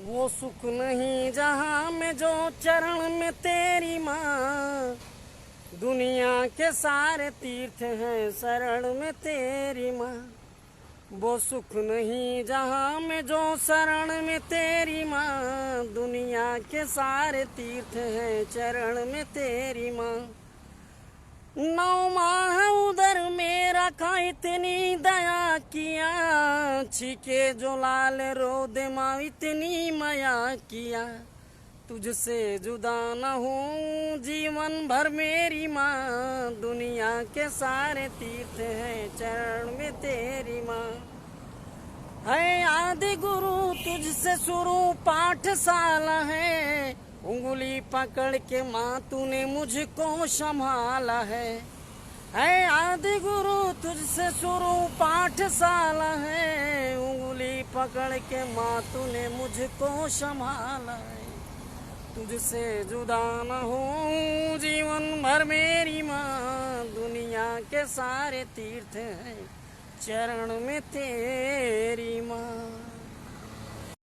वो सुख नहीं जहाँ में जो चरण में तेरी माँ। दुनिया के सारे तीर्थ हैं शरण में तेरी माँ। वो सुख नहीं जहाँ में जो शरण में तेरी माँ। दुनिया के सारे तीर्थ हैं चरण में तेरी माँ। 9 माह उधर में रखा इतनी दया किया। छीके जो लाल रोद माँ इतनी माया किया। तुझसे जुदा न हूँ जीवन भर मेरी माँ। दुनिया के सारे तीर्थ हैं चरण में तेरी माँ। है आदि गुरु तुझसे शुरू पाठशाला है। उंगली पकड़ के माँ तूने मुझको संभाला है। आदि गुरु तुझसे शुरू पाठशाला है। उंगली पकड़ के माँ तूने मुझको संभाला है। तुझसे जुदा न हूँ जीवन भर मेरी माँ। दुनिया के सारे तीर्थ हैं चरण में तेरी माँ।